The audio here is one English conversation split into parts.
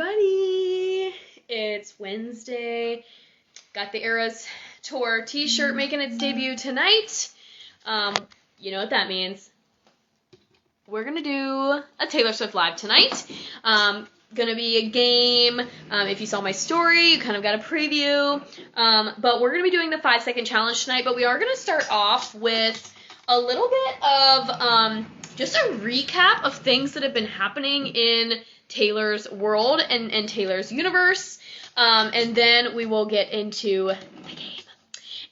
everybody. It's Wednesday. Got the Eras Tour t-shirt making its debut tonight. You know what that means. We're going to do a Taylor Swift live tonight. Going to be a game. If you saw my story, you kind of got a preview. But we're going to be doing the 5-second challenge tonight. But we are going to start off with a little bit of just a recap of things that have been happening in Taylor's world and Taylor's universe. And then we will get into the game.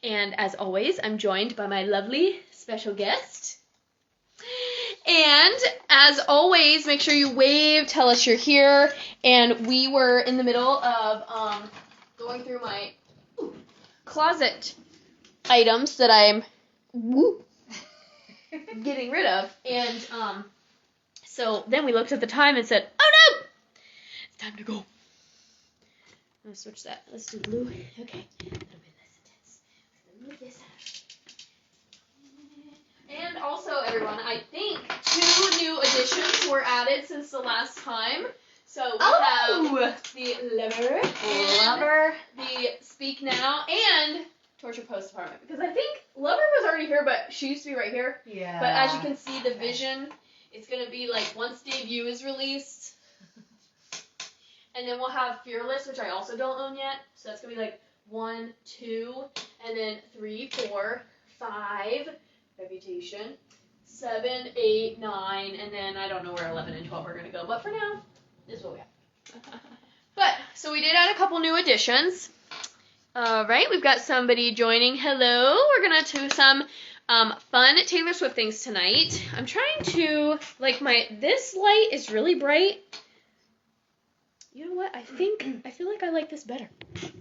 And as always, I'm joined by my lovely special guest. And as always, make sure you wave, tell us you're here. And we were in the middle of going through my closet items that I'm getting rid of. And so then we looked at the time and said, oh no, it's time to go. I'm going to switch that. Let's do blue. Okay, a little bit less intense. Move this out. And also, everyone, I think 2 new additions were added since the last time. So we have the Lover, the Speak Now, and Torture Post Department. Because I think Lover was already here, but she used to be right here. Yeah. But as you can see, the vision, it's going to be like once debut is released. And then we'll have Fearless, which I also don't own yet. So that's going to be like 1, 2, and then 3, 4, 5... Reputation, 7, 8, 9, and then I don't know where 11 and 12 are going to go, but for now, this is what we have. But, so we did add a couple new additions. Alright, we've got somebody joining. Hello, we're going to do some fun Taylor Swift things tonight. I'm trying to, this light is really bright. You know what, I feel like I like this better. I'm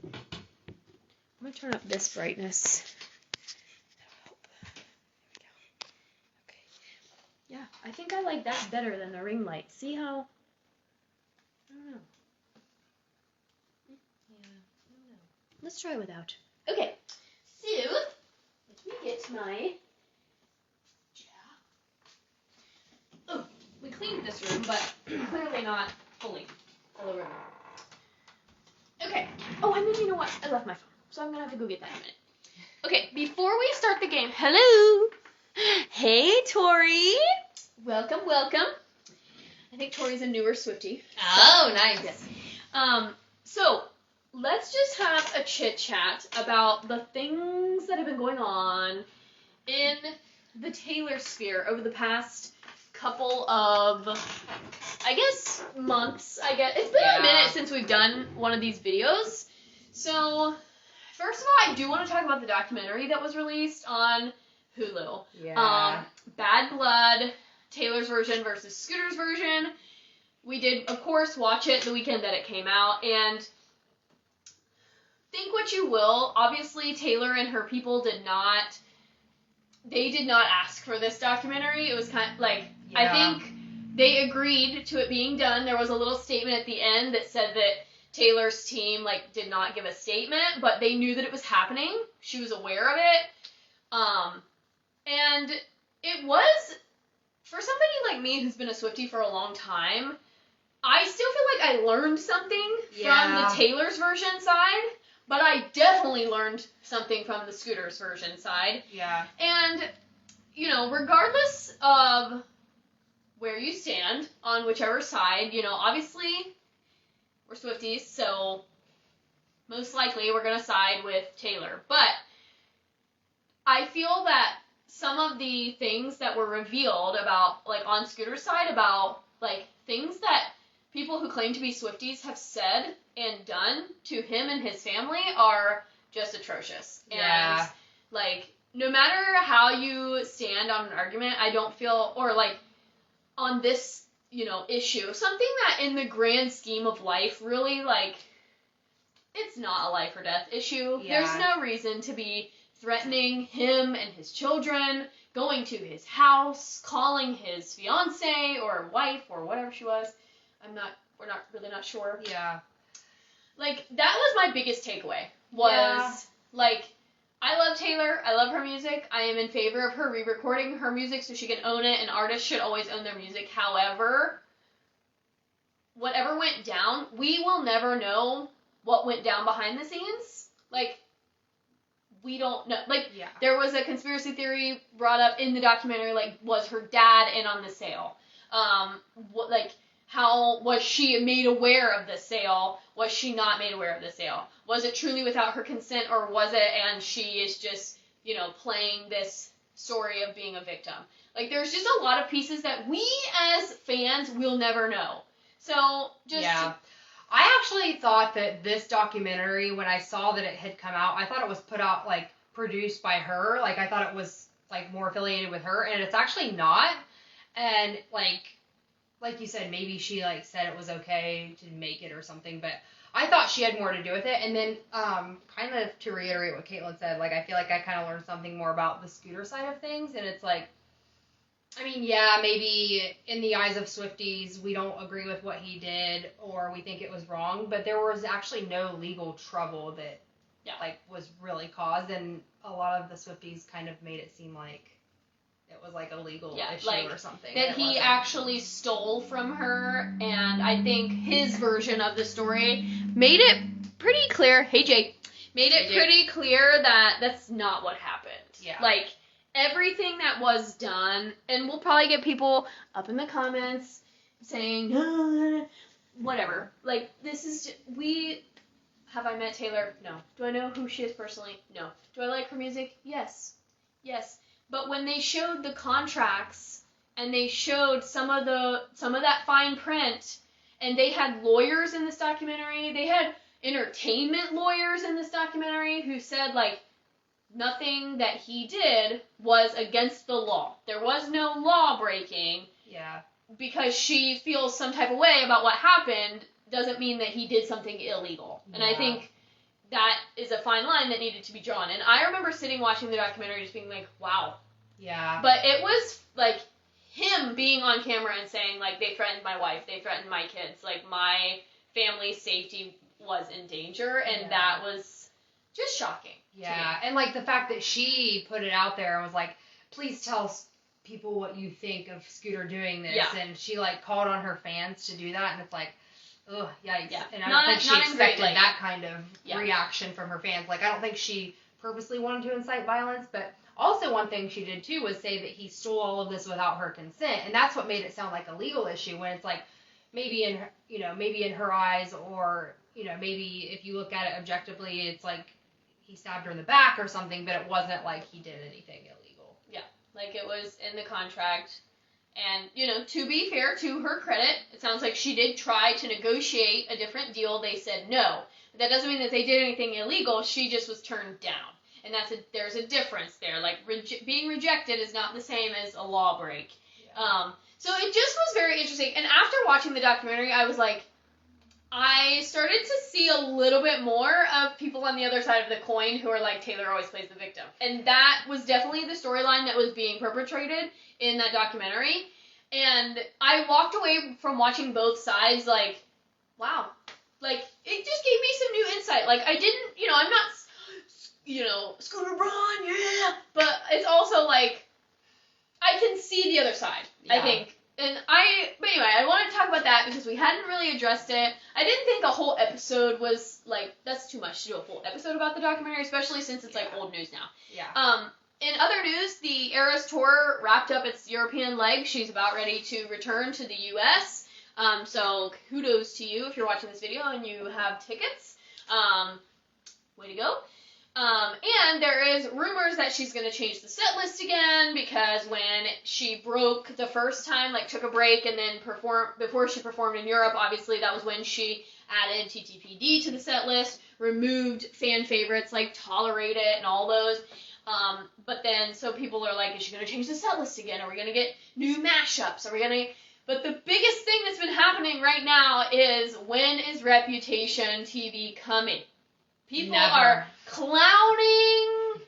going to turn up this brightness. Yeah, I think I like that better than the ring light. See how? I don't know. Yeah, I don't know. Let's try without. Okay, so let me get my. Oh, we cleaned this room, but clearly not fully. The room. Okay. Oh, and then you know what? I left my phone, so I'm gonna have to go get that in a minute. Okay, before we start the game, hello. Hey, Tori. Welcome, welcome. I think Tori's a newer Swiftie. Oh, nice. Yes. So, let's just have a chit-chat about the things that have been going on in the Taylor sphere over the past couple of, I guess, months. It's been a minute since we've done one of these videos. So, first of all, I do want to talk about the documentary that was released on Hulu. Yeah. Bad Blood, Taylor's version versus Scooter's version. We did, of course, watch it the weekend that it came out, and think what you will. Obviously, Taylor and her people did not ask for this documentary. It was kind of like, I think they agreed to it being done. There was a little statement at the end that said that Taylor's team, did not give a statement, but they knew that it was happening. She was aware of it. And it was, for somebody like me who's been a Swiftie for a long time, I still feel like I learned something from the Taylor's version side, but I definitely learned something from the Scooter's version side. Yeah. And, regardless of where you stand on whichever side, obviously we're Swifties, so most likely we're going to side with Taylor. But I feel that some of the things that were revealed about, on Scooter's side, about, things that people who claim to be Swifties have said and done to him and his family are just atrocious. Yeah. And, no matter how you stand on an argument, I don't feel, or, on this, issue, something that in the grand scheme of life, really, it's not a life or death issue. Yeah. There's no reason to be threatening him and his children, going to his house, calling his fiance or wife or whatever she was. We're not sure. Yeah. That was my biggest takeaway, was, I love Taylor, I love her music, I am in favor of her re-recording her music so she can own it, and artists should always own their music. However, whatever went down, we will never know what went down behind the scenes. Like, we don't know. Like, there was a conspiracy theory brought up in the documentary, like, was her dad in on the sale? How was she made aware of the sale? Was she not made aware of the sale? Was it truly without her consent, or was it, and she is just, playing this story of being a victim? Like, there's just a lot of pieces that we as fans will never know. So, just... Yeah. I actually thought that this documentary, when I saw that it had come out, I thought it was put out, like, produced by her. Like, I thought it was, like, more affiliated with her, and it's actually not. And, like you said, maybe she, like, said it was okay to make it or something, but I thought she had more to do with it. And then, kind of to reiterate what Caitlin said, like, I feel like I kind of learned something more about the Scooter side of things, and it's like, I mean, yeah, maybe in the eyes of Swifties, we don't agree with what he did, or we think it was wrong, but there was actually no legal trouble that, was really caused, and a lot of the Swifties kind of made it seem like it was, like, a legal issue or something. That he actually stole from her, and I think his version of the story made it pretty clear, pretty clear that that's not what happened. Yeah. Like, everything that was done, and we'll probably get people up in the comments saying, whatever. Like, this is just, have I met Taylor? No. Do I know who she is personally? No. Do I like her music? Yes. But when they showed the contracts, and they showed some of that fine print, and they had lawyers in this documentary, they had entertainment lawyers in this documentary who said, like, nothing that he did was against the law. There was no law breaking. Yeah. Because she feels some type of way about what happened doesn't mean that he did something illegal. And I think that is a fine line that needed to be drawn. And I remember sitting watching the documentary just being like, wow. Yeah. But it was, like, him being on camera and saying, like, they threatened my wife, they threatened my kids. Like, my family's safety was in danger, and that was just shocking. Yeah, and, like, the fact that she put it out there and was like, please tell people what you think of Scooter doing this, and she, like, called on her fans to do that, and it's like, ugh, yikes. Yeah. And I don't think she expected that kind of reaction from her fans. Like, I don't think she purposely wanted to incite violence, but also one thing she did, too, was say that he stole all of this without her consent, and that's what made it sound like a legal issue, when it's like, maybe in her eyes, or, maybe if you look at it objectively, it's like, he stabbed her in the back or something, but it wasn't like he did anything illegal. Yeah, like it was in the contract. And, to be fair, to her credit, it sounds like she did try to negotiate a different deal. They said no. But that doesn't mean that they did anything illegal. She just was turned down. And there's a difference there. Like, being rejected is not the same as a law break. Yeah. So it just was very interesting. And after watching the documentary, I was like, I started to see a little bit more of people on the other side of the coin who are like, Taylor always plays the victim. And that was definitely the storyline that was being perpetrated in that documentary. And I walked away from watching both sides like, wow. Like, it just gave me some new insight. Like, I didn't, I'm not, Scooter Braun, yeah. But it's also like, I can see the other side, I think. But anyway, I wanted to talk about that because we hadn't really addressed it. I didn't think a whole episode was, like, that's too much to do a full episode about the documentary, especially since it's, like, old news now. Yeah. In other news, the Eras Tour wrapped up its European leg. She's about ready to return to the U.S., so kudos to you if you're watching this video and you have tickets. Way to go. And there is rumors that she's going to change the set list again, because when she broke the first time, like took a break and then before she performed in Europe, obviously that was when she added TTPD to the set list, removed fan favorites like Tolerate It and all those. But then, so people are like, is she going to change the set list again? Are we going to get new mashups? But the biggest thing that's been happening right now is, when is Reputation TV coming? People are clowning.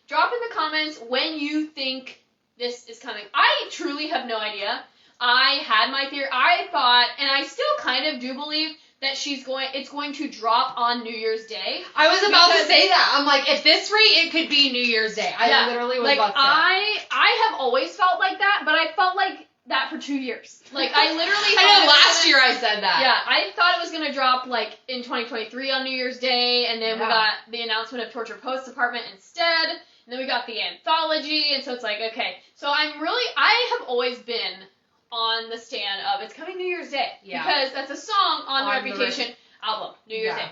Drop in the comments when you think this is coming. I truly have no idea. I had my theory. I thought, and I still kind of do believe, that it's going to drop on New Year's Day. I was about to say that. I'm like, at this rate, it could be New Year's Day. I literally was about to say that. I have always felt like that, but I felt like that for 2 years. Like, I literally I know, last year I said that. Yeah, I thought it was going to drop, like, in 2023 on New Year's Day, and then we got the announcement of Torture Post Department instead, and then we got the anthology, and so it's like, okay. So I have always been on the stand of it's coming New Year's Day. Yeah. Because that's a song on the Reputation album, New Year's Day.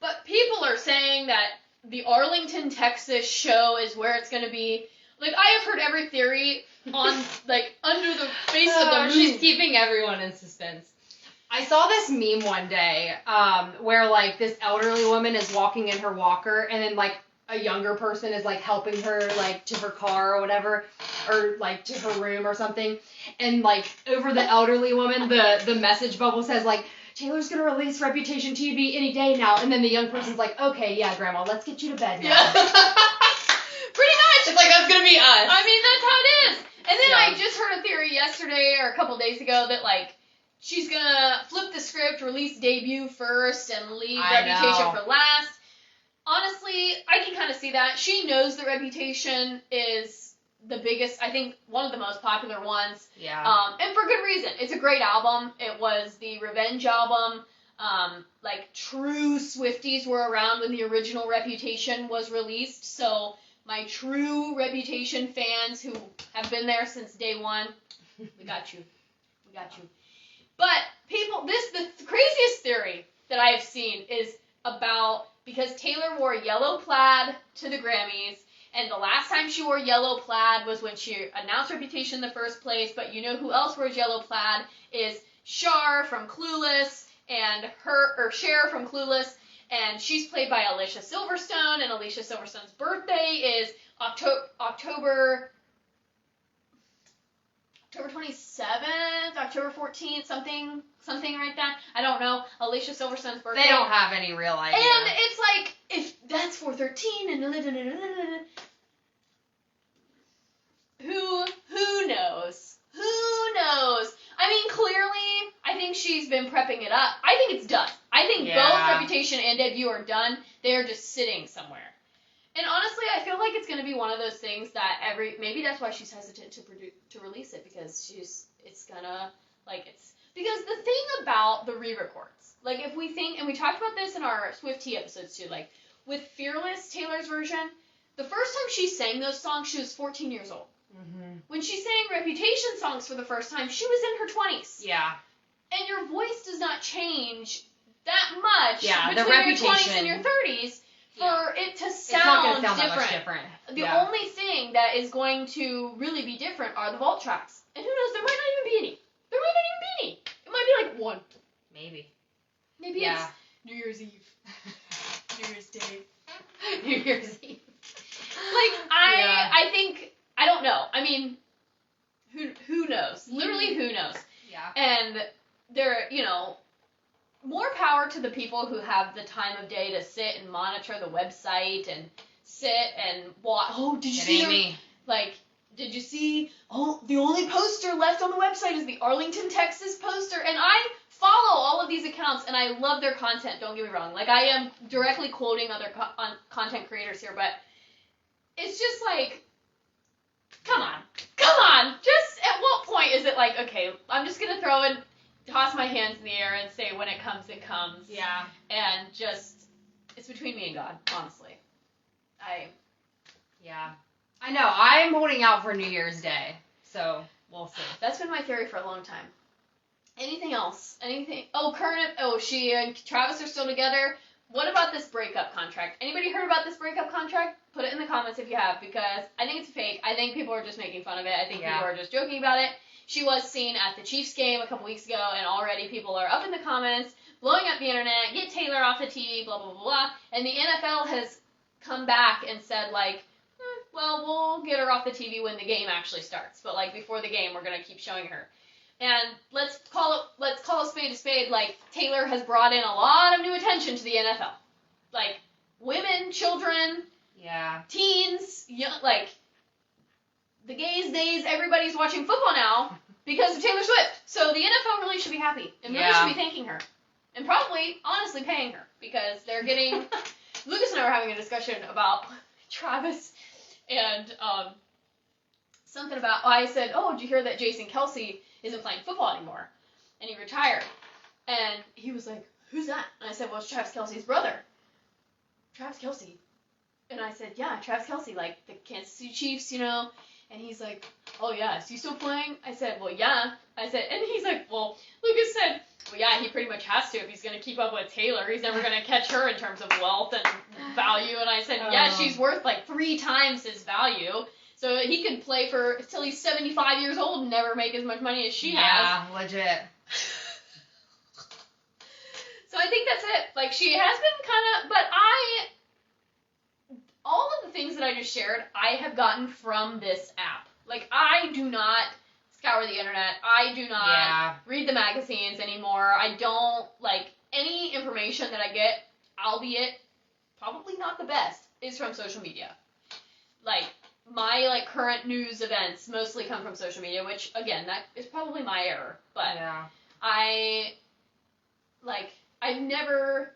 But people are saying that the Arlington, Texas show is where it's going to be. Like, I have heard every theory on, like, under the face of the moon. She's keeping everyone in suspense. I saw this meme one day where, like, this elderly woman is walking in her walker, and then, like, a younger person is, like, helping her, like, to her car or whatever, or, like, to her room or something. And, like, over the elderly woman, the message bubble says, like, Taylor's going to release Reputation TV any day now. And then the young person's like, okay, yeah, Grandma, let's get you to bed now. Yeah. Pretty much. It's like, that's going to be us. I mean, that's how it is. And then I just heard a theory yesterday or a couple days ago that, like, she's going to flip the script, release debut first, and leave Reputation for last. Honestly, I can kind of see that. She knows that Reputation is the biggest, I think, one of the most popular ones. Yeah. And for good reason. It's a great album. It was the revenge album. Like, true Swifties were around when the original Reputation was released, so my true Reputation fans who have been there since day one, we got you. We got you. But the craziest theory that I have seen is about, because Taylor wore yellow plaid to the Grammys, and the last time she wore yellow plaid was when she announced Reputation in the first place, but you know who else wears yellow plaid is Cher from Clueless, and Cher from Clueless, and she's played by Alicia Silverstone, and Alicia Silverstone's birthday is October 27th, October 14th, something like that. I don't know. Alicia Silverstone's birthday. They don't have any real idea. And it's like, if that's 413 and who knows? Who knows? I mean, clearly, I think she's been prepping it up. I think it's done. I think both Reputation and Debut are done. They're just sitting somewhere. And honestly, I feel like it's going to be one of those things that maybe that's why she's hesitant to release it, because it's gonna, like, because the thing about the re-records, like, if we think, and we talked about this in our Swiftea episodes too, like, with Fearless, Taylor's version, the first time she sang those songs, she was 14 years old. Mm-hmm. When she sang Reputation songs for the first time, she was in her 20s. Yeah. And your voice does not change that much between your 20s and your 30s for it to sound it's not going to sound different. That much different. The only thing that is going to really be different are the vault tracks. And who knows, there might not even be any. It might be like one. Maybe it's New Year's Eve. New Year's Day. New Year's Eve. Like, I think, I don't know. I mean, who knows? Literally, who knows? Yeah. And there, more power to the people who have the time of day to sit and monitor the website and sit and watch. Oh, did you see? Did you see? Oh, the only poster left on the website is the Arlington, Texas poster. And I follow all of these accounts, and I love their content. Don't get me wrong. Like, I am directly quoting other content creators here, but it's just like, come on. Just at what point is it like, okay, I'm just going to toss my hands in the air and say, when it comes, it comes. Yeah. And just, it's between me and God, honestly. I know. I'm holding out for New Year's Day, so we'll see. That's been my theory for a long time. Anything else? Anything? She and Travis are still together. What about this breakup contract? Anybody heard about this breakup contract? Put it in the comments if you have, because I think it's fake. I think people are just making fun of it. I think people are just joking about it. She was seen at the Chiefs game a couple weeks ago, and already people are up in the comments, blowing up the internet, get Taylor off the TV, blah, blah, blah, blah. And the NFL has come back and said, like, well, we'll get her off the TV when the game actually starts. But, like, before the game, we're going to keep showing her. And let's call a spade, like, Taylor has brought in a lot of new attention to the NFL. Like, women, children, teens, like, the gays, days, everybody's watching football now because of Taylor Swift. So the NFL really should be happy and really should be thanking her. And probably, honestly, paying her, because they're getting... Lucas and I were having a discussion about Travis and something about, I said, oh, did you hear that Jason Kelsey isn't playing football anymore? And he retired. And he was like, who's that? And I said, well, it's Travis Kelsey's brother. Travis Kelsey. And I said, yeah, Travis Kelsey, like the Kansas City Chiefs, you know. And he's like, oh, yeah, is he still playing? I said, well, yeah. I said, and he's like, well, Lucas said, well, yeah, he pretty much has to if he's going to keep up with Taylor. He's never going to catch her in terms of wealth and value. And I said, yeah, she's worth like 3 times his value. So he could play for till he's 75 years old and never make as much money as she has. Yeah, legit. So I think that's it. Like, she has been kind of, but all of the things that I just shared, I have gotten from this app. Like, I do not scour the internet. I do not read the magazines anymore. I don't, like, any information that I get, albeit probably not the best, is from social media. Like, my, like, current news events mostly come from social media, which, again, that is probably my error. But I've never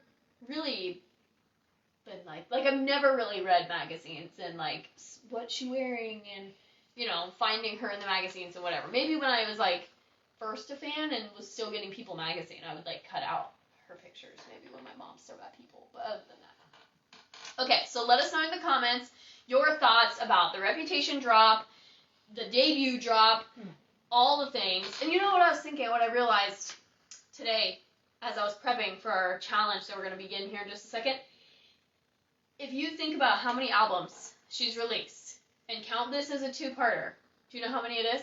really been like I've never really read magazines and like what's she wearing and you know finding her in the magazines and whatever. Maybe when I was like first a fan and was still getting People magazine, I would like cut out her pictures. Maybe when my mom still got People, but other than that. Okay, so let us know in the comments your thoughts about the Reputation drop, the debut drop, all the things. And you know what I was thinking? What I realized today as I was prepping for our challenge that we're going to begin here in just a second. If you think about how many albums she's released and count this as a 2-parter, do you know how many it is?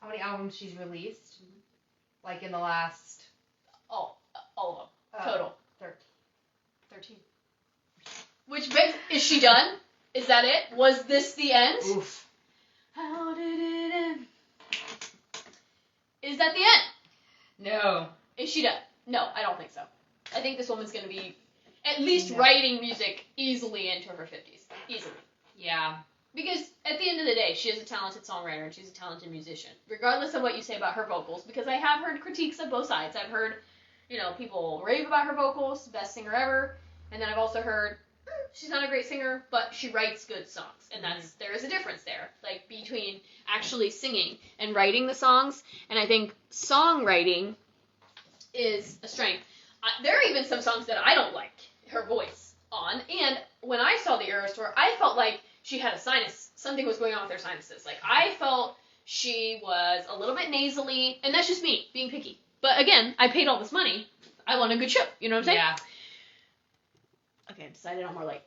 How many albums she's released? Like in the last... All of them. Total. 13. Which begs, is she done? Is that it? Was this the end? Oof. How did it end? Is that the end? No. Is she done? No, I don't think so. I think this woman's going to be at least writing music easily into her 50s. Easily. Yeah. Because at the end of the day, she is a talented songwriter and she's a talented musician. Regardless of what you say about her vocals, because I have heard critiques of both sides. I've heard, you know, people rave about her vocals, best singer ever. And then I've also heard, she's not a great singer, but she writes good songs. And there is a difference there, like between actually singing and writing the songs. And I think songwriting is a strength. There are even some songs that I don't like her voice on. And when I saw the Eras tour, I felt like she had a sinus. Something was going on with her sinuses. Like, I felt she was a little bit nasally. And that's just me, being picky. But again, I paid all this money. I want a good show. You know what I'm saying? Yeah. Okay, I decided on more light.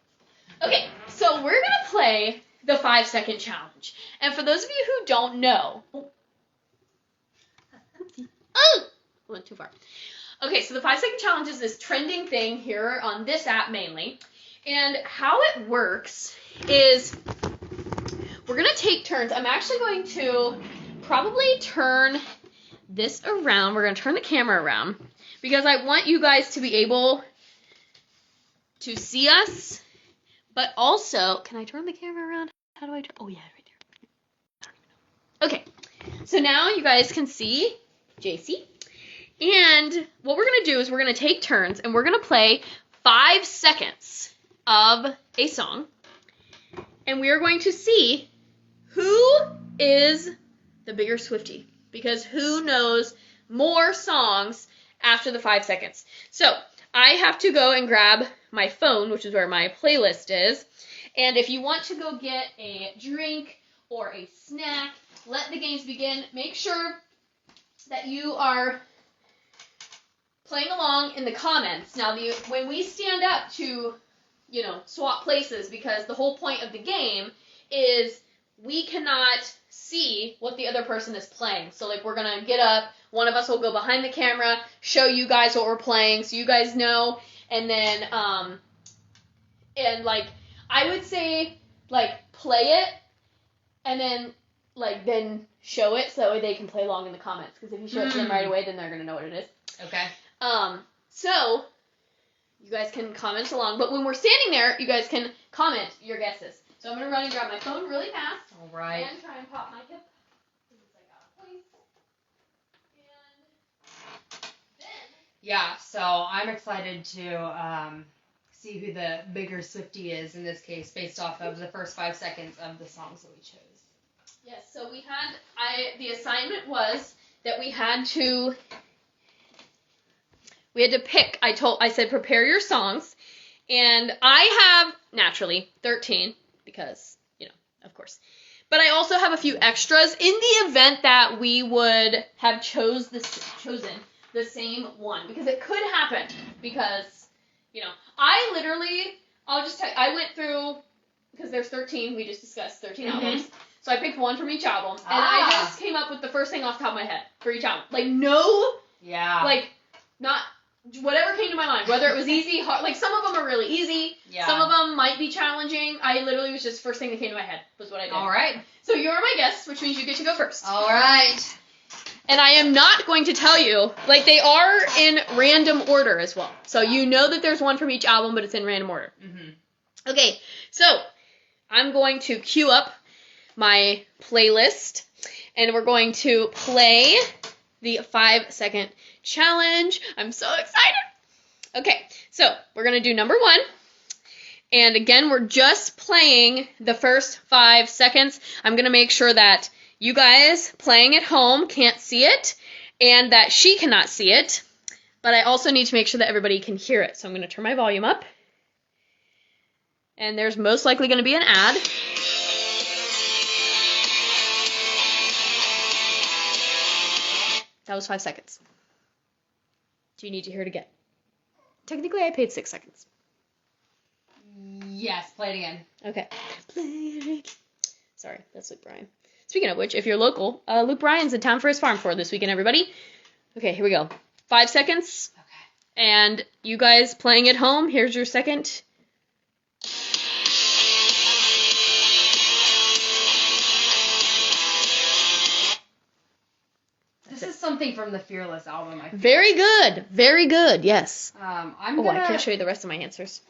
Okay, so we're going to play the 5-second challenge. And for those of you who don't know... Oh! Went too far. Okay, so the 5-second challenge is this trending thing here on this app mainly. And how it works is we're going to take turns. I'm actually going to probably turn this around. We're going to turn the camera around because I want you guys to be able to see us, but also, can I turn the camera around? How do I turn? Oh, yeah, right there. I don't even know. Okay, so now you guys can see JC. And what we're going to do is we're going to take turns and we're going to play 5 seconds of a song. And we are going to see who is the bigger Swiftie. Because who knows more songs after the 5 seconds. So I have to go and grab my phone, which is where my playlist is. And if you want to go get a drink or a snack, let the games begin. Make sure that you are playing along in the comments. Now, when we stand up to, you know, swap places, because the whole point of the game is we cannot see what the other person is playing. So, like, we're going to get up, one of us will go behind the camera, show you guys what we're playing so you guys know, and then, and, like, I would say, like, play it, and then, like, then show it so that way they can play along in the comments. Because if you show it to them right away, then they're going to know what it is. Okay. So, you guys can comment along, but when we're standing there, you guys can comment your guesses. So I'm going to run and grab my phone really fast. All right. And try and pop my hip. Yeah, so I'm excited to see who the bigger Swiftie is in this case, based off of the first 5 seconds of the songs that we chose. Yes, so the assignment was that we had to pick, I said prepare your songs, and I have, naturally, 13, because, of course. But I also have a few extras in the event that we would have chosen the same one, because it could happen, because, I'll just tell you, I went through, because there's 13, we just discussed 13 albums, so I picked one from each album, and I just came up with the first thing off the top of my head for each album. Not whatever came to my mind, whether it was easy, hard, some of them are really easy, some of them might be challenging. I literally was just first thing that came to my head was what I did. All right. So you're my guest, which means you get to go first. All right. And I am not going to tell you, they are in random order as well. So you know that there's one from each album, but it's in random order. Mm-hmm. Okay, so I'm going to queue up my playlist, and we're going to play the 5-second challenge. I'm so excited. Okay, so we're going to do number 1. And again, we're just playing the first 5 seconds. I'm going to make sure that you guys playing at home can't see it, and that she cannot see it. But I also need to make sure that everybody can hear it. So I'm going to turn my volume up. And there's most likely going to be an ad. That was 5 seconds. Do you need to hear it again? Technically, I paid 6 seconds. Yes, play it again. Okay. Play it again. Sorry, that's Luke Bryan. Speaking of which, if you're local, Luke Bryan's in town for his farm tour this weekend, everybody. Okay, here we go. 5 seconds. Okay. And you guys playing at home, here's your second. This is something from the Fearless album, I think. Very good. Very good, yes. I can't show you the rest of my answers.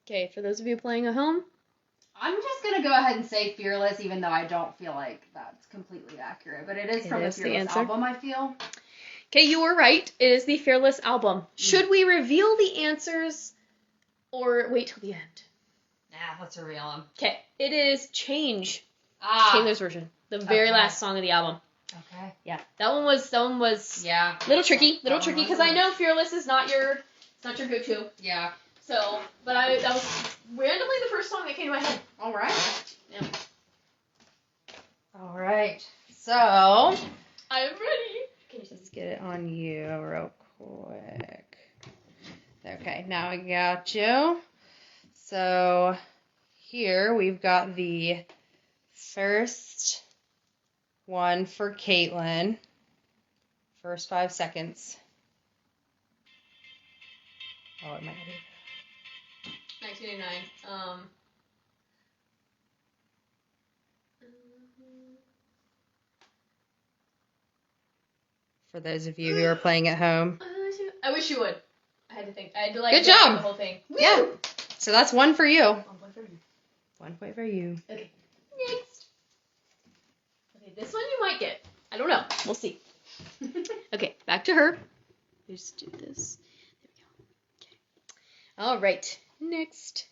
Okay, for those of you playing at home. I'm just going to go ahead and say Fearless, even though I don't feel like that's completely accurate. But it is from the Fearless album, I feel. Okay, you were right. It is the Fearless album. Should we reveal the answers or wait till the end? Nah, let's reveal them. Okay, it is Change. Taylor's version. The very last song of the album. Okay. Yeah, that one was a little tricky because I know Fearless is not your go-to. Yeah. So, but that was randomly the first song that came to my head. All right. Yeah. All right. So, I'm ready. Can you just get it on you real quick? Okay, now I got you. So, here we've got the first one for Caitlin. First 5 seconds. Oh, it might not be. 1989. For those of you who are playing at home. I wish you would. I had to think. I had to Good job. The whole thing. Yeah. Woo! So that's 1 for you. 1 point for you. 1 point for you. Okay. Next. Okay, this one you might get. I don't know. We'll see. Okay, back to her. Let's do this. There we go. Okay. All right. Next.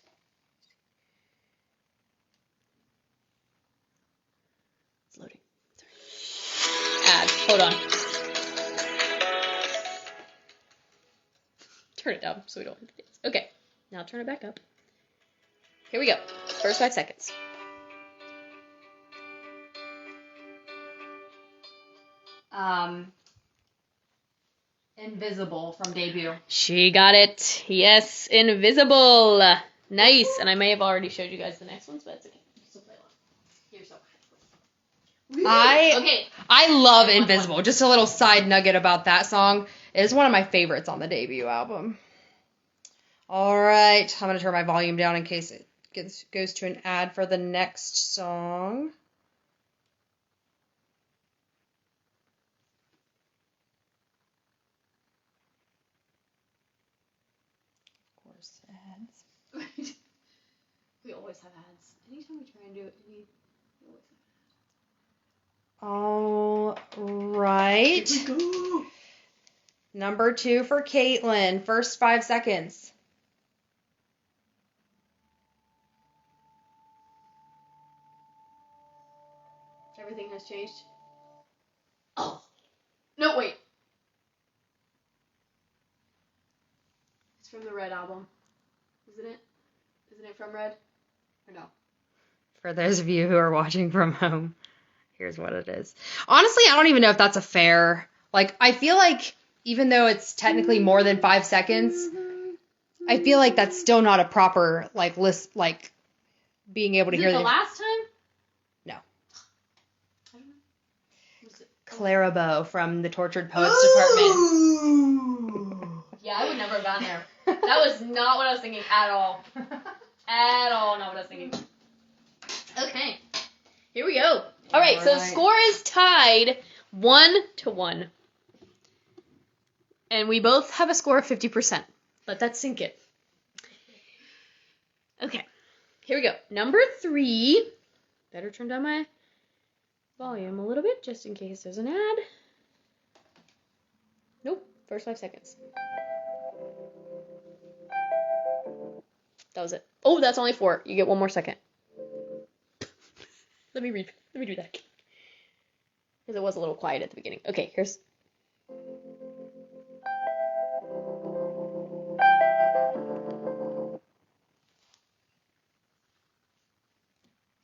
It's loading. Sorry. Ad. Hold on. Turn it down so we don't hit the dance. Okay. Now turn it back up. Here we go. First 5 seconds. Invisible from Debut. She got it. Yes, Invisible. Nice. And I may have already showed you guys the next ones, but it's okay. Still play along. You're so I love Invisible. Just a little side nugget about that song. It is one of my favorites on the Debut album. All right. I'm going to turn my volume down in case it goes to an ad for the next song. Of course, ads. We always have ads. Anytime we try and do it, we All always have ads. right. Here we go. Number 2 for Caitlin. First 5 seconds. everything has changed. Oh. No, wait. It's from the Red album. Isn't it? Isn't it from Red? Or no? For those of you who are watching from home, here's what it is. Honestly, I don't even know if that's a fair... Like, I feel like even though it's technically more than 5 seconds, I feel like that's still not a proper, like, list, like, being able to hear the last time? No. I don't know. Was it... Clara Bow from the Tortured Poets Department. Yeah, I would never have gotten there. That was not what I was thinking at all. At all not what I was thinking. Okay. Here we go. All right, so the score is tied 1-1. And we both have a score of 50%. Let that sink in. Okay. Here we go. Number 3. Better turn down my volume a little bit just in case there's an ad. Nope. First 5 seconds. That was it. Oh, that's only 4. You get 1 more second. Let me do that. Because it was a little quiet at the beginning. Okay, here's...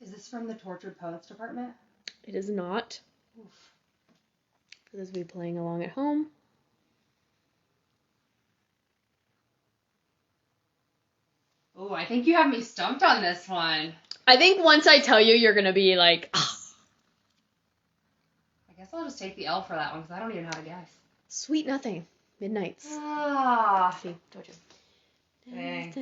Is this from the Tortured Poets Department? It is not. Oof. For those of you playing along at home. Oh, I think you have me stumped on this one. I think once I tell you, you're going to be like, ah. I guess I'll just take the L for that one because I don't even know how to guess. Sweet Nothing. Midnights. Ah. See, told you. Dang.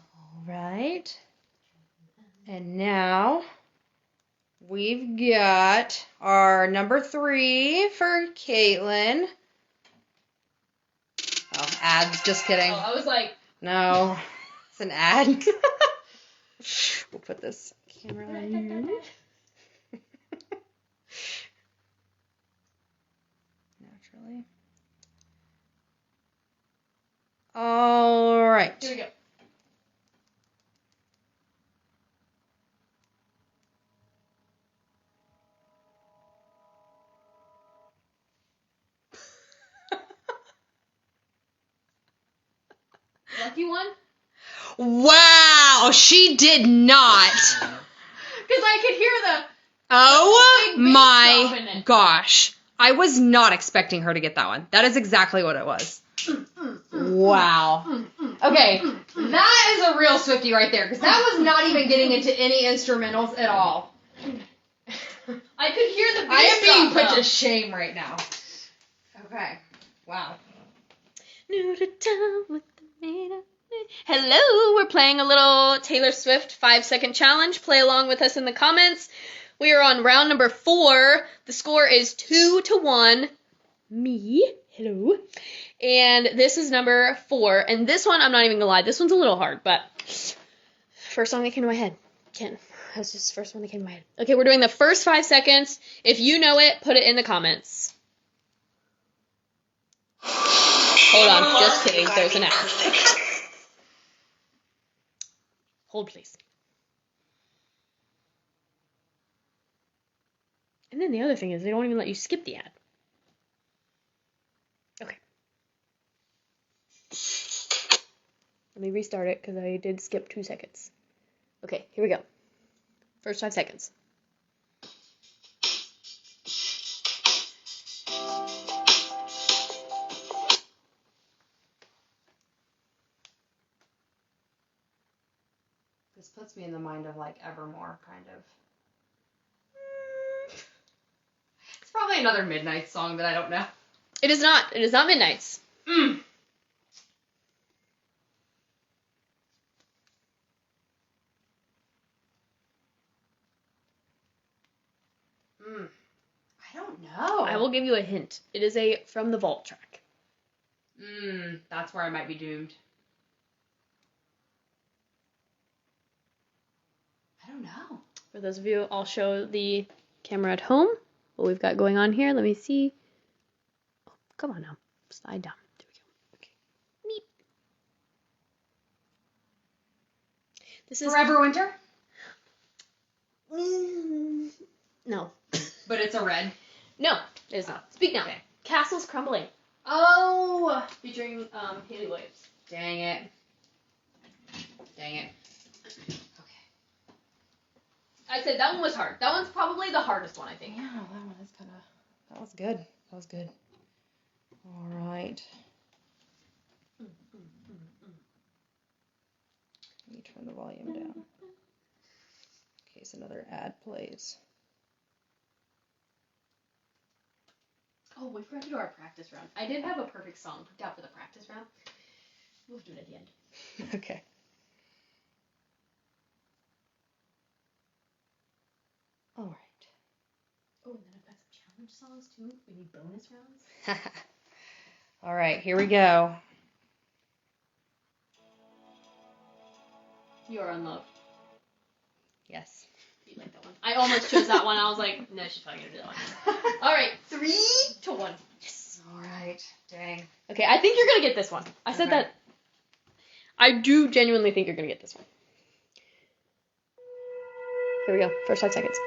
All right. And now we've got our number 3 for Caitlin. Oh, ads. Just kidding. Oh, I was like... No. It's an ad. We'll put this camera on you. Naturally. All right. Here we go. Lucky one? Wow, she did not. Because I could hear the... Oh big bass drop in my it. gosh. I was not expecting her to get that one. That is exactly what it was. Wow. Okay, that is a real Swiftie right there, because that was not even getting into any instrumentals at all. I could hear the bass I am being drop, put though. to shame right now. Okay. Wow. Hello, we're playing a little Taylor Swift 5-second challenge. Play along with us in the comments. We are on round number 4. The score is 2-1. Me. Hello. And this is number 4. And this one, I'm not even gonna lie, this one's a little hard, but first song that came to my head. That's just the first one that came to my head. Okay, we're doing the first 5 seconds. If you know it, put it in the comments. Hold on, just kidding. There's an ad. Hold, please. And then the other thing is they don't even let you skip the ad. Okay. Let me restart it because I did skip 2 seconds. Okay, here we go. First 5 seconds. This puts me in the mind of, like, Evermore, kind of. It's probably another Midnight song that I don't know. It is not. It is not Midnights. I don't know. I will give you a hint. It is from the Vault track. That's where I might be doomed. I don't know. For those of you, I'll show the camera at home what we've got going on here. Let me see. Oh, come on now. Slide down. There we go. Okay. Neat. This is Forever Winter? no. But it's a red. No, it is not. Speak now. Okay. Castles Crumbling. Oh! Featuring Haley Williams. Dang it. Okay. I'd say that one was hard. That one's probably the hardest one, I think. Yeah, that was good. That was good. All right. Let me turn the volume down. In case another ad plays. Oh, we forgot to do our practice round. I did have a perfect song picked out for the practice round. We'll do it at the end. Okay. All right. Oh, and then I've got some challenge songs too. We need bonus rounds. All right, here we go. You Are in Love. Yes. You like that one? I almost chose that one. I was like, no, she's probably gonna do that one. All right, 3-1. Yes. All right. Dang. Okay, I think you're gonna get this one. I said Okay. that. I do genuinely think you're gonna get this one. Here we go. First 5 seconds.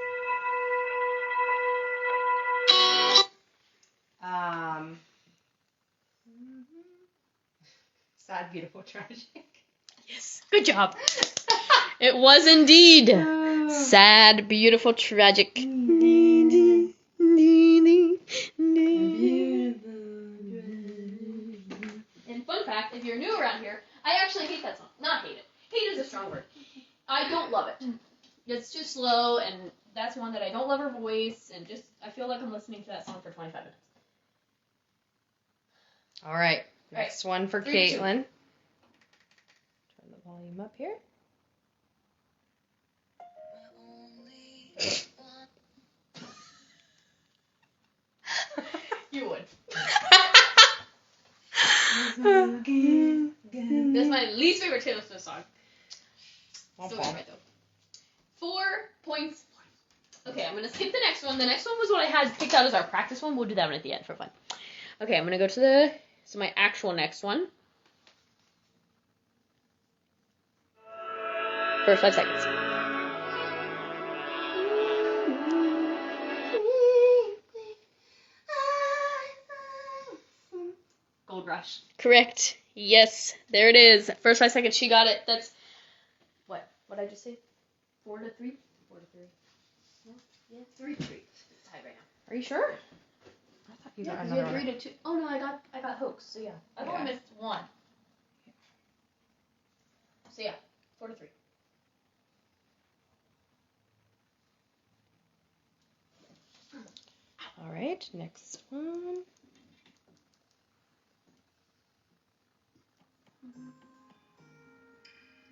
Sad, Beautiful, Tragic. Yes. Good job. It was indeed sad, beautiful, tragic. And fun fact, if you're new around here, I actually hate that song. Not hate it. Hate is a strong word. I don't love it. It's too slow, and that's one that I don't love her voice, and just I feel like I'm listening to that song for 25 minutes. All right. Next one for 3-2. Caitlin. Turn the volume up here. You would. This is my least favorite Taylor Swift song. Still right though. 4 points. Okay, I'm gonna skip the next one. The next one was what I had picked out as our practice one. We'll do that one at the end for fun. Okay, I'm gonna go to my actual next one. First 5 seconds. Gold Rush. Correct. Yes, there it is. First 5 seconds, she got it. That's what? What did I just say? 4-3. 4-3. Yeah, 3-3. It's tied right now. Are you sure? I thought you got Yeah, another because one. we had 3-2. Oh no, I got hoax. So yeah, I've only missed one. So yeah, 4-3. All right, next one.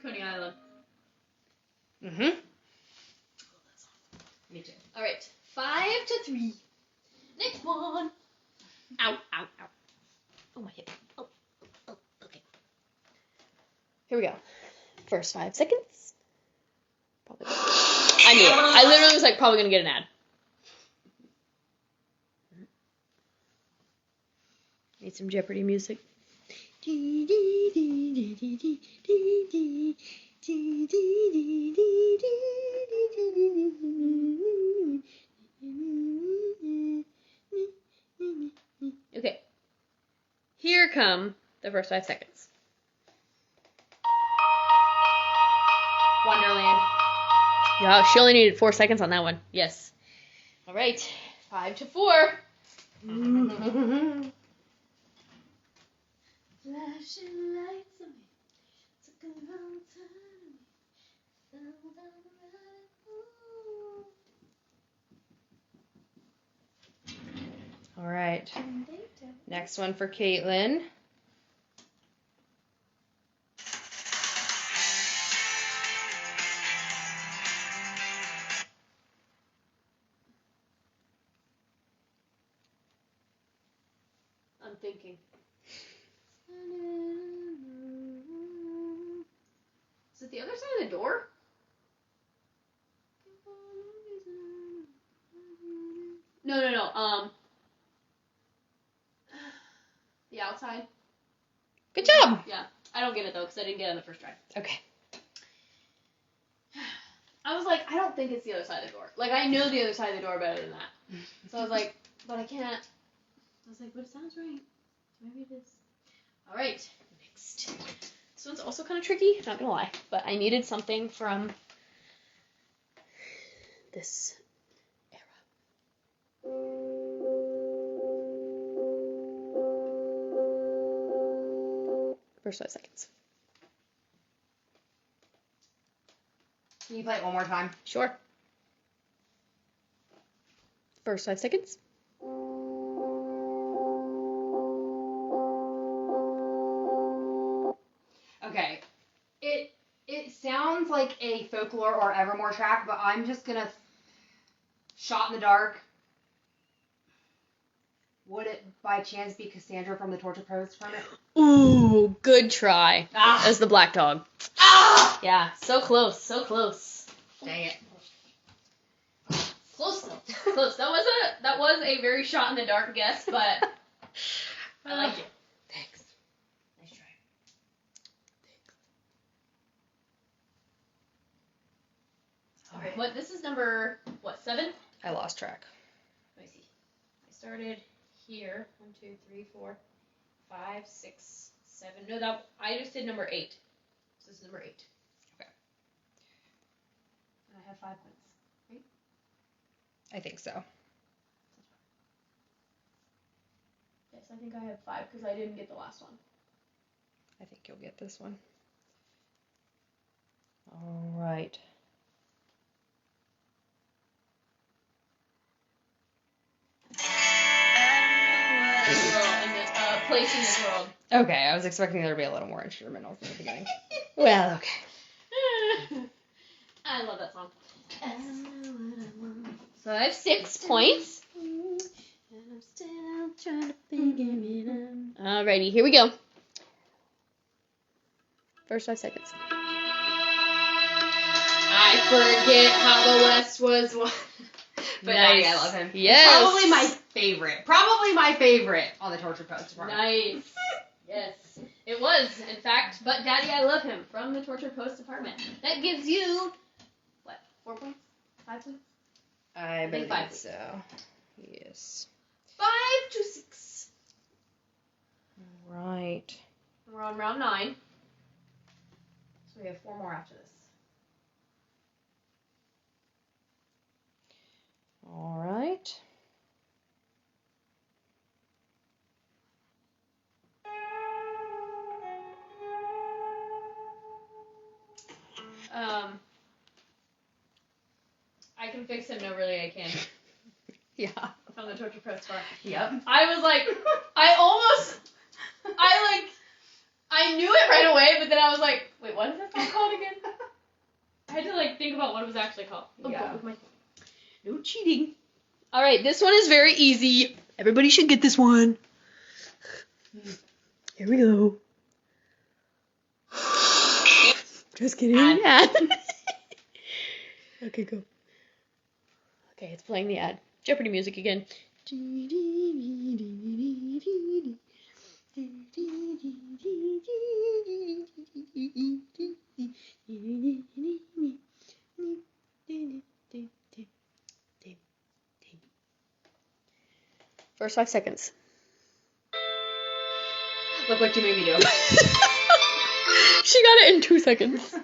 Coney Island. Mm-hmm. Me too. All right, 5-3. Next one. Ow, ow, ow. Oh my hip. Oh, okay. Here we go. First 5 seconds. Probably. I knew it. I literally was like probably gonna get an ad. Need some Jeopardy music. Okay. Here come the first 5 seconds. Wonderland. Yeah, she only needed 4 seconds on that one. Yes. All right. 5-4. Flashing lights on me. Took a long time. Fell down the rabbit hole. All right. Next one for Caitlin. I'm thinking. Is it the other side of the door? No. The outside. Good job. Yeah. I don't get it though because I didn't get it on the first try. Okay. I was like, I don't think it's the other side of the door. Like, I know the other side of the door better than that. So I was like, but I can't. I was like, but it sounds right. Maybe it is. All right, next. This one's also kind of tricky, not gonna lie. But I needed something from this era. First 5 seconds. Can you play it one more time? Sure. First 5 seconds. Okay. It sounds like a Folklore or Evermore track, but I'm just gonna shot in the dark. Would it by chance be Cassandra from the Torture Post from it? Ooh, good try. As the black dog. Ah! Yeah, so close, so close. Dang it. Close though. Close. That was a very shot in the dark guess, but I like it. Thanks. Nice try. All right. What? This is number 7? I lost track. Let me see. I started here. 1, 2, 3, 4, 5, 6, 7. No, I just did number 8. So this is number 8. Okay. And I have 5 points. Right? I think so. Yes, I think I have 5 because I didn't get the last one. I think you'll get this one. All right. Place in this world. Okay, I was expecting there to be a little more instrumentals in the beginning. Well, okay. I love that song. So I have 6 points. And I'm still trying to figure it out. Alrighty, here we go. First 5 seconds. I forget how the West was won. But Nice. Daddy, I love him. Yes. Probably my favorite. Probably my favorite on the Torture Post Department. Nice. Yes, it was, in fact. But Daddy, I love him from the Torture Post Department. That gives you, what, 4 points? 5 points? I think believe 5. so. Yes. 5 to 6. Right. We're on round 9. So we have 4 more after this. All right. I can fix him. No, really, I can. Yeah. From the Torture Post Department. Yep. I was like, I knew it right away, but then I was like, wait, what is that song called again? I had to think about what it was actually called. Oh, Yeah. with my no cheating. All right, this one is very easy. Everybody should get this one. Here we go. Just kidding. Ad. Okay, go. Okay, it's playing the ad. Jeopardy music again. First 5 seconds. Look what you made me do. She got it in 2 seconds.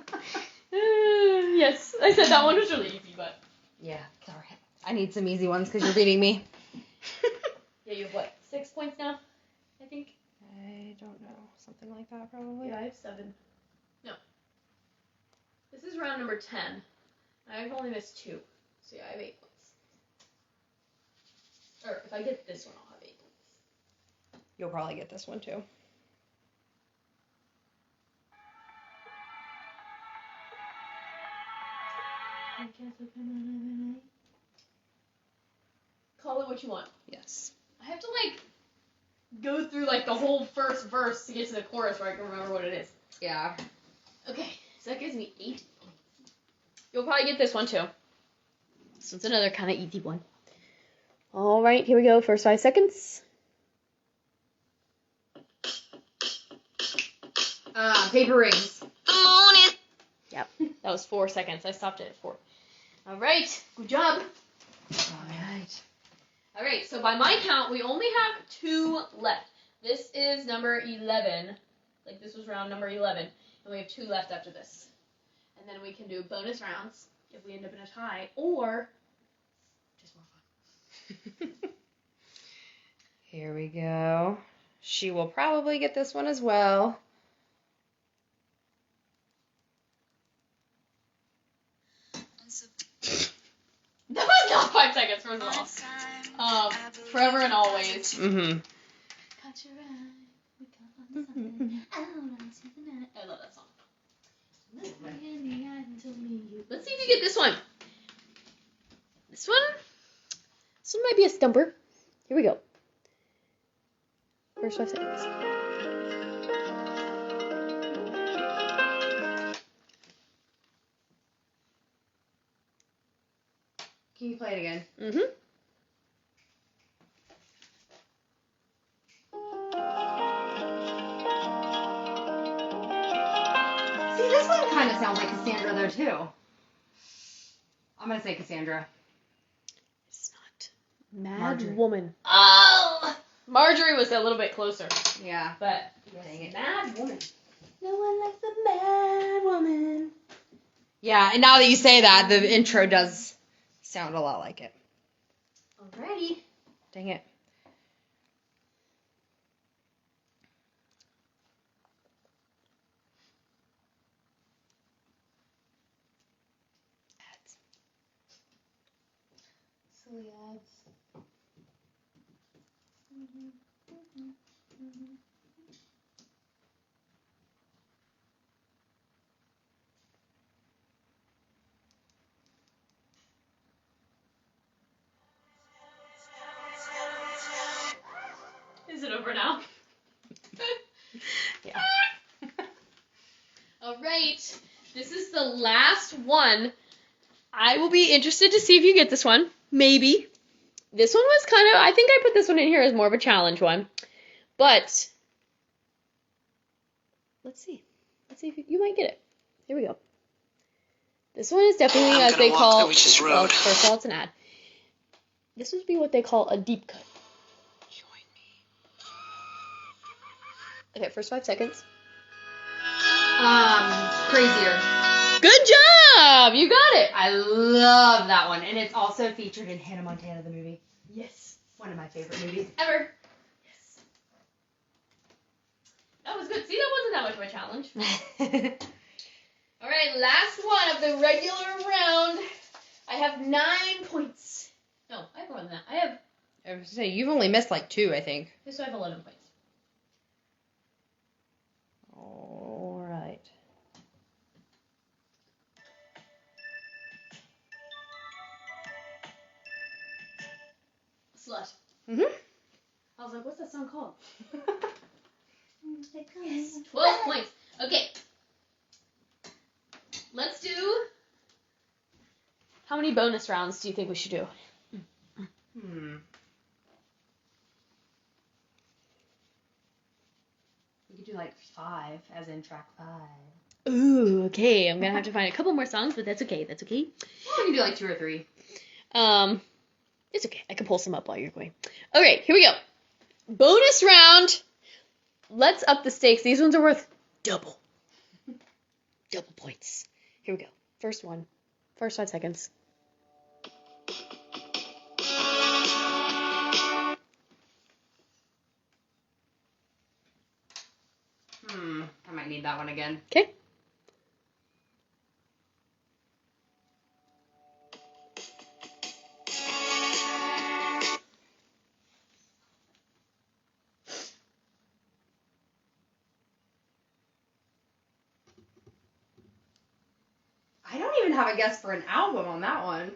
Yes, I said that one was really easy, but. Yeah, sorry. I need some easy ones because you're beating me. Yeah, you have what? 6 points now, I think? I don't know. Something like that, probably. Yeah, I have 7. No. This is round number 10. I've only missed 2. So yeah, I have 8 points. Or if I get this one, I'll have 8 points. You'll probably get this one, too. Call it what you want. Yes. I have to go through the whole first verse to get to the chorus where I can remember what it is. Yeah. Okay, so that gives me 8 points. You'll probably get this one too. This one's another kind of easy one. All right, here we go. First 5 seconds. Paper rings. Yep, that was 4 seconds. I stopped it at 4. All right. Good job. Alright. All right. So by my count, we only have 2 left. This is number 11. Like this was round number 11. And we have 2 left after this. And then we can do bonus rounds if we end up in a tie, or just more fun. Here we go. She will probably get this one as well. That was not 5 seconds, first of all. Forever and always. Mm-hmm. I love that song. Let's see if you get this one. This one might be a stumper. Here we go. First 5 seconds. Can you play it again? Mm-hmm. See, this one kind of sounds like Cassandra though too. I'm gonna say Cassandra. It's not. Mad Marjorie. Woman. Oh! Marjorie was a little bit closer. Yeah. But, Dang it. Mad Woman. No one likes a mad woman. Yeah, and now that you say that, the intro does sound a lot like it. Alrighty. Dang it. Ads. Silly ads. Is it over now? Yeah. Alright. This is the last one. I will be interested to see if you get this one. Maybe. This one was kind of, I think I put this one in here as more of a challenge one. But, let's see. Let's see if you might get it. Here we go. This one is definitely, as they call, well, first of all, it's an ad. This would be what they call a deep cut. Join me. Okay, first 5 seconds. Crazier. Good job! You got it! I love that one, and it's also featured in Hannah Montana, the movie. Yes. One of my favorite movies. Ever. Yes. That was good. See, that wasn't that much of a challenge. Alright, last one of the regular round. I have 9 points. No, I have more than that. I was say you've only missed like 2, I think. So I have 11 points. All right. Slut. Mhm. I was like, what's that song called? Yes, 12 points. Okay. Let's do. How many bonus rounds do you think we should do? We could do like 5, as in track 5. Ooh, okay. I'm gonna have to find a couple more songs, but that's okay. That's okay. Well, we can do like 2 or 3. It's okay. I can pull some up while you're going. Okay, here we go. Bonus round. Let's up the stakes. These ones are worth double. Double points. Here we go. First one. First 5 seconds. I might need that one again. Okay. I don't even have a guess for an album on that one.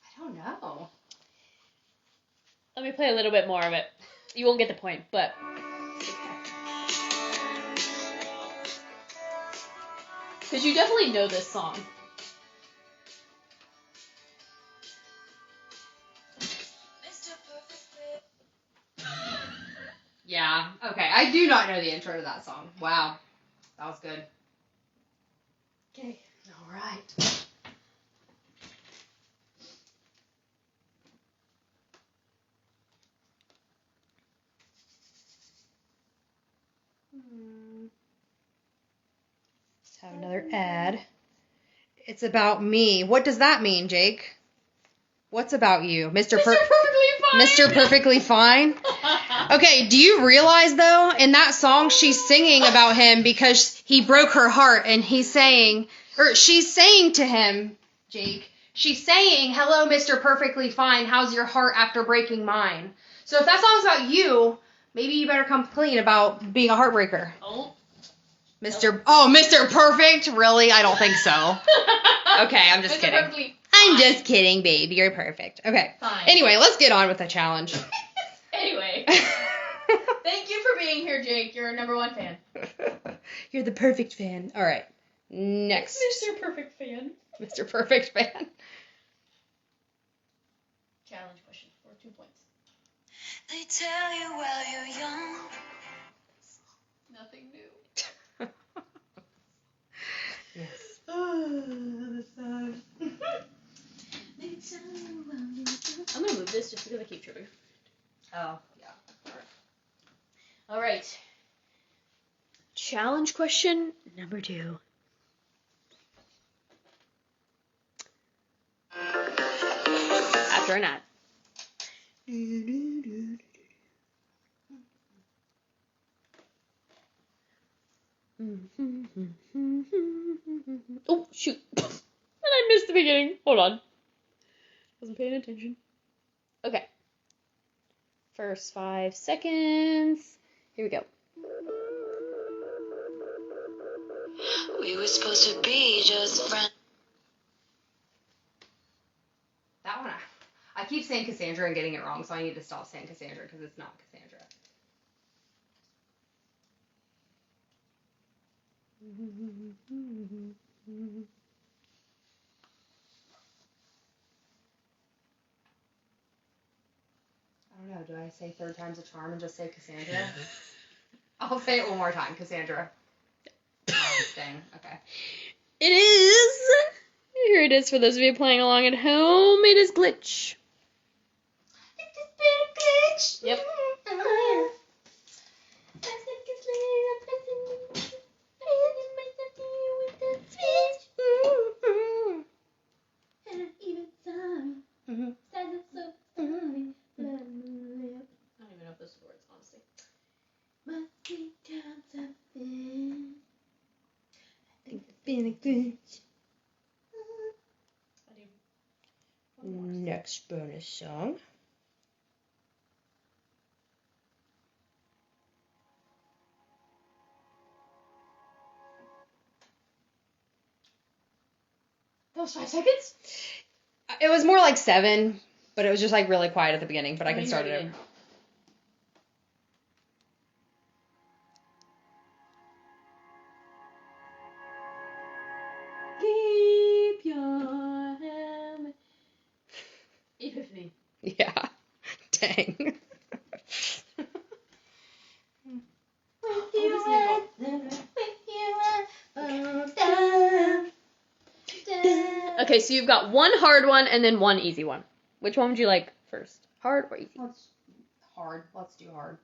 I don't know. Let me play a little bit more of it. You won't get the point, but. Because you definitely know this song. Yeah, okay. I do not know the intro to that song. Wow. That was good. Okay. All right. Let's have another ad. It's about me. What does that mean, Jake? What's about you? Mr. Perfectly Fine. Mr. Perfectly Fine? Okay, do you realize, though, in that song, she's singing about him because he broke her heart, and she's saying to him, Jake, she's saying, hello, Mr. Perfectly Fine, how's your heart after breaking mine? So if that song's about you, maybe you better come clean about being a heartbreaker. Oh. Mr. Perfect? Really? I don't think so. Okay, I'm just kidding. Perfectly I'm just kidding, babe. You're perfect. Okay. Fine. Anyway, let's get on with the challenge. Anyway. Thank you for being here, Jake. You're a #1 fan. You're the perfect fan. All right. Next. Mr. Perfect Fan. Mr. Perfect fan. Challenge question for 2 points. They tell you while you're young. Nothing new. Yes. I'm gonna move this just because I keep tripping. Oh, yeah. All right. Challenge question #2. After an ad. Oh, shoot. And I missed the beginning. Hold on. Wasn't paying attention. Okay. First 5 seconds. Here we go. We were supposed to be just friends. That one, I keep saying Cassandra and getting it wrong, so I need to stop saying Cassandra because it's not Cassandra. I don't know. Do I say third time's a charm and just say Cassandra? I'll say it one more time. Cassandra. Dang. Okay. It is. Here it is for those of you playing along at home. It is Glitch. Yep. I don't even know if those are words, honestly. Next bonus song. That was 5 seconds? It was more like 7, but it was just like really quiet at the beginning, but I can start it over. Keep your hand. Epiphany. Yeah. Dang. Okay, so you've got one hard one and then one easy one. Which one would you like first? Hard or easy? Let's do hard.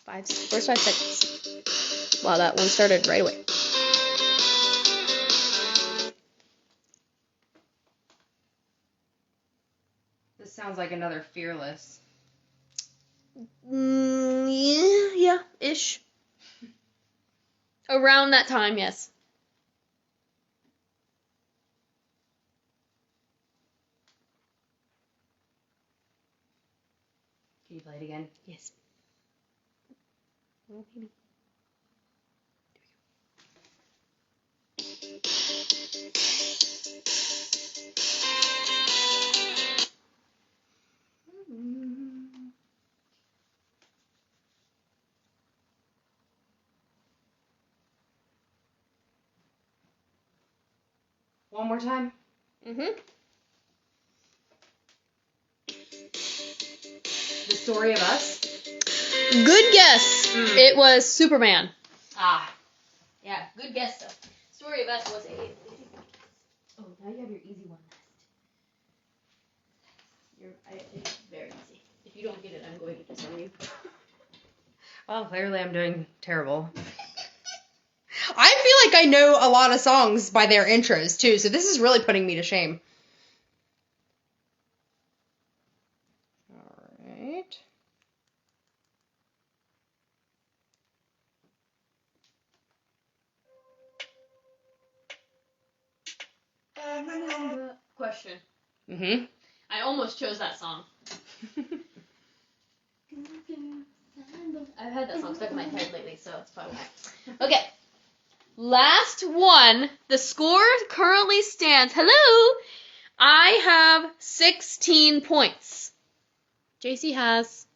First 5 seconds. Wow, that one started right away. This sounds like another Fearless. Yeah, ish. Around that time, yes. Can you play it again? Yes. Oh, maybe. One more time. Mm-hmm. The Story of Us. Good guess. It was Superman. Ah. Yeah, good guess though. Story of Us was a. Oh, now you have your easy one left. It's very easy. If you don't get it, I'm going to disown you. Well, clearly I'm doing terrible. I feel like I know a lot of songs by their intros too, so this is really putting me to shame. Alright. Question. Mm-hmm. I almost chose that song. I've had that song stuck in my head lately, so it's probably why. Okay. Last one. The score currently stands. Hello! I have 16 points. JC has,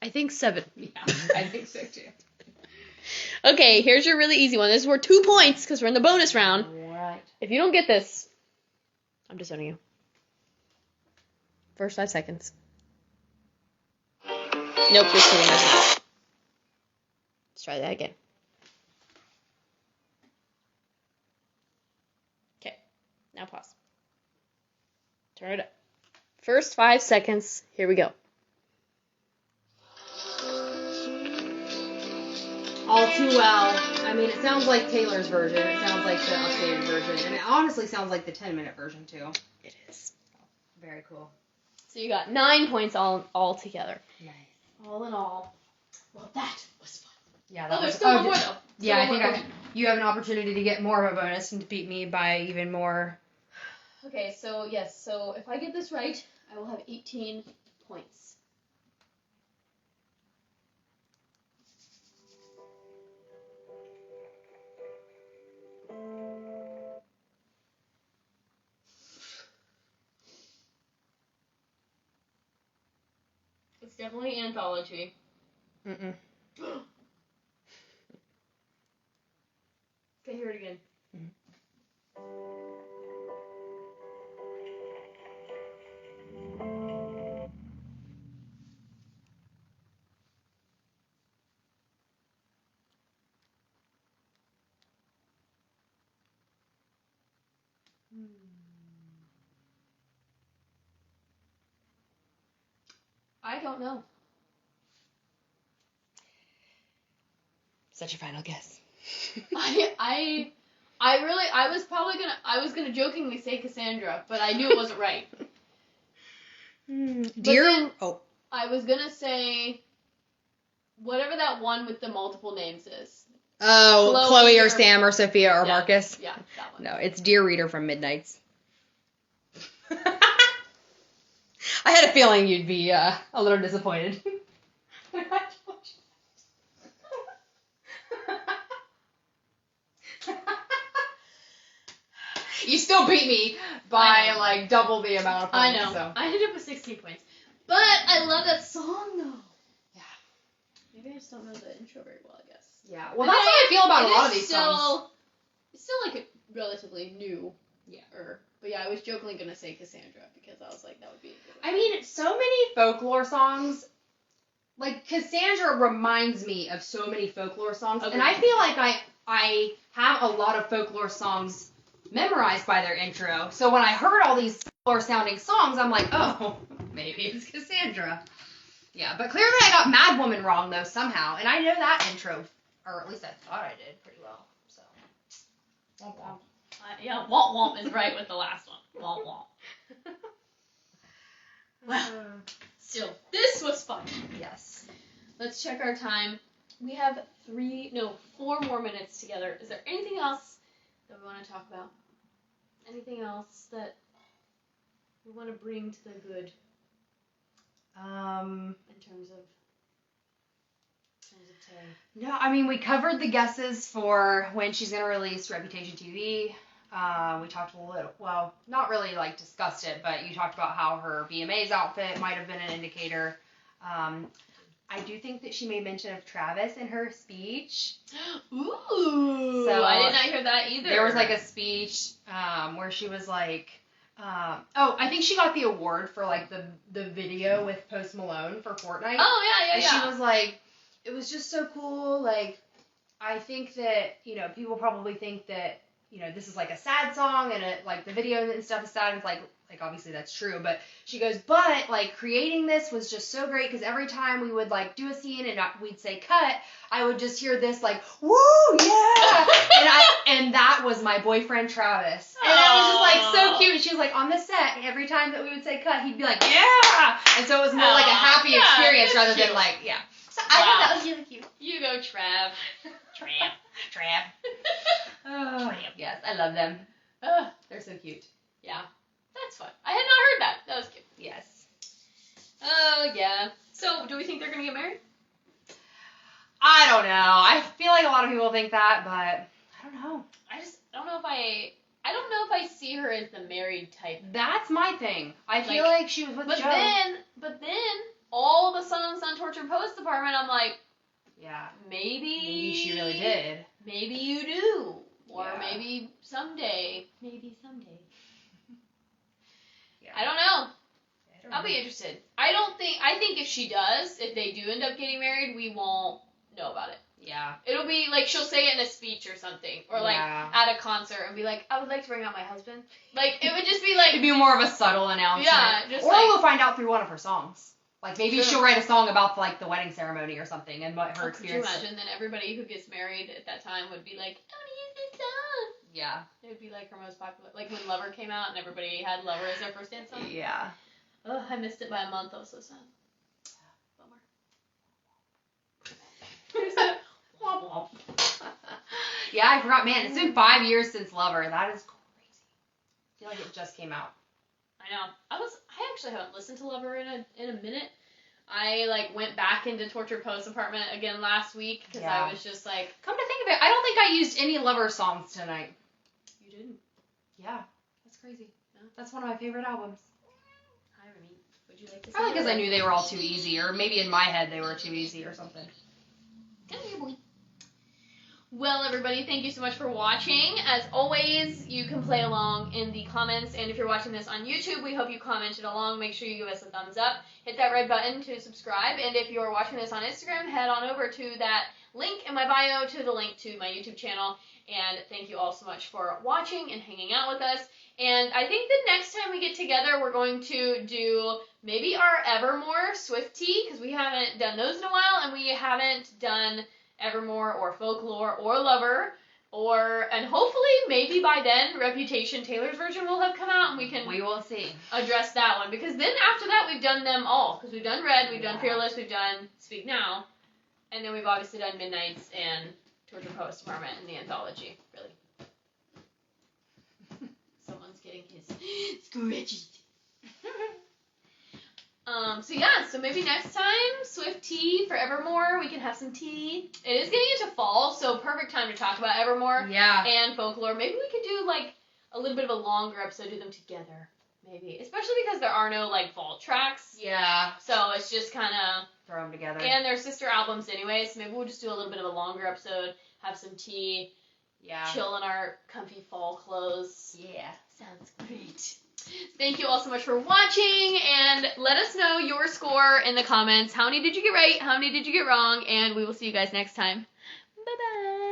I think, 7. Yeah, I think so too. Okay, here's your really easy one. This is worth 2 points because we're in the bonus round. Right. If you don't get this, I'm disowning you. First 5 seconds. Nope, just kidding. Let's try that again. Okay, now pause. Turn it up. First 5 seconds. Here we go. All Too Well. I mean, it sounds like Taylor's version. It sounds like the updated version. And it honestly sounds like the 10-minute version, too. It is. Very cool. So you got 9 points all together. Nice. All in all. Well, that was fun. Yeah, There's still one more, though. Yeah, I think you have an opportunity to get more of a bonus and to beat me by even more. Okay, so yes, so if I get this right, I will have 18 points. It's definitely anthology. Mm-mm. Okay, hear it again. I don't know. Such a final guess. I was gonna jokingly say Cassandra, but I knew it wasn't right. Dear. I was gonna say whatever that one with the multiple names is. Oh, Chloe or Sam or Sophia or Yeah, Marcus. Yeah, that one. No, it's Dear Reader from Midnight's. I had a feeling you'd be a little disappointed. You still beat me by like double the amount of points. I know. So. I ended up with 16 points. But I love that song though. Yeah. Maybe I just don't know the intro very well, I guess. Yeah. Well, that's how I feel about a lot of these songs. It's still like a relatively new. Yeah. But yeah, I was jokingly gonna say Cassandra because I was like that would be a good one. I mean, so many folklore songs. Like Cassandra reminds me of so many folklore songs, and I feel like I have a lot of folklore songs memorized by their intro. So when I heard all these folklore sounding songs, I'm like, oh, maybe it's Cassandra. Yeah, but clearly I got Mad Woman wrong though somehow, and I know that intro, or at least I thought I did pretty well. So. Womp womp. Yeah, womp womp is right with the last one. Womp womp. Well, still, this was fun. Yes. Let's check our time. We have 4 more minutes together. Is there anything else that we want to talk about? Anything else that we want to bring to the good? In terms of Tay. No, I mean, we covered the guesses for when she's going to release Reputation TV. We talked a little, well, not really like discussed it, but you talked about how her VMA's outfit might have been an indicator. I do think that she made mention of Travis in her speech. Ooh! So I did not hear that either. There was like a speech where she was like, I think she got the award for like the video with Post Malone for Fortnite. Oh, yeah. And she was like, it was just so cool, like, I think that, people probably think that, this is like a sad song and like the video and stuff is sad. And it's like obviously that's true. But she goes, but like creating this was just so great because every time we would like do a scene and we'd say cut, I would just hear this like, woo, yeah. and that was my boyfriend Travis. And it was just like so cute. And she was like on the set, every time that we would say cut, he'd be like, yeah. And so it was more like a happy experience rather than like, yeah. So I thought that was really cute. You go, Trav. Trav. Oh, yes, I love them. They're so cute. Yeah, that's fun. I had not heard that. That was cute. Yes. Oh, yeah. So, do we think they're going to get married? I don't know. I feel like a lot of people think that, but I don't know. I don't know if I see her as the married type. That's my thing. I feel like she was with Joe. But then, all the songs on Torture Post Department, I'm like, yeah. Maybe she really did. Maybe you do. Or Yeah. maybe someday. Maybe someday. Yeah. I don't know. I'll be interested. I think if they do end up getting married, we won't know about it. Yeah. It'll be like she'll say it in a speech or something. Or like at a concert and be like, I would like to bring out my husband. Like, it would just be like. It'd be more of a subtle announcement. Yeah. Or we'll find out through one of her songs. Like, maybe she'll write a song about, like, the wedding ceremony or something and what her experience. Could you imagine? Then everybody who gets married at that time would be like, I want to use this song. Yeah. It would be, like, her most popular. Like, when Lover came out and everybody had Lover as their first dance song. Yeah. Oh, I missed it by a month. That was so sad. Bummer. Yeah, I forgot. Man, it's been 5 years since Lover. That is crazy. I feel like it just came out. I know. I actually haven't listened to Lover in a minute. I like went back into Torture Post Apartment again last week because I was just like. Come to think of it, I don't think I used any Lover songs tonight. You didn't? Yeah, that's crazy. Yeah. That's one of my favorite albums. Hi, Remy. Would you like to? Probably because I knew they were all too easy, or maybe in my head they were too easy or something. Come here, boy. Well, everybody, thank you so much for watching. As always, you can play along in the comments, and if you're watching this on YouTube, we hope you commented along. Make sure you give us a thumbs up. Hit that red button to subscribe, and if you're watching this on Instagram, head on over to that link in my bio to the link to my YouTube channel, and thank you all so much for watching and hanging out with us. And I think the next time we get together, we're going to do maybe our Evermore Swiftea, because we haven't done those in a while, and we haven't done Evermore or Folklore or Lover, and hopefully maybe by then Reputation Taylor's version will have come out and we will see. Address that one, because then after that we've done them all, because we've done Red, we've done Fearless, we've done Speak Now, and then we've obviously done Midnights and Torture Post Department in the anthology. Really, someone's getting his scratchy. So maybe next time, Swiftea for Evermore, we can have some tea. It is getting into fall, so perfect time to talk about Evermore and Folklore. Maybe we could do, like, a little bit of a longer episode, do them together, maybe. Especially because there are no, like, vault tracks. Yeah. So it's just kind of... throw them together. And they're sister albums anyway, so maybe we'll just do a little bit of a longer episode, have some tea, chill in our comfy fall clothes. Yeah. Sounds great. Thank you all so much for watching, and let us know your score in the comments. How many did you get right? How many did you get wrong? And we will see you guys next time. Bye-bye.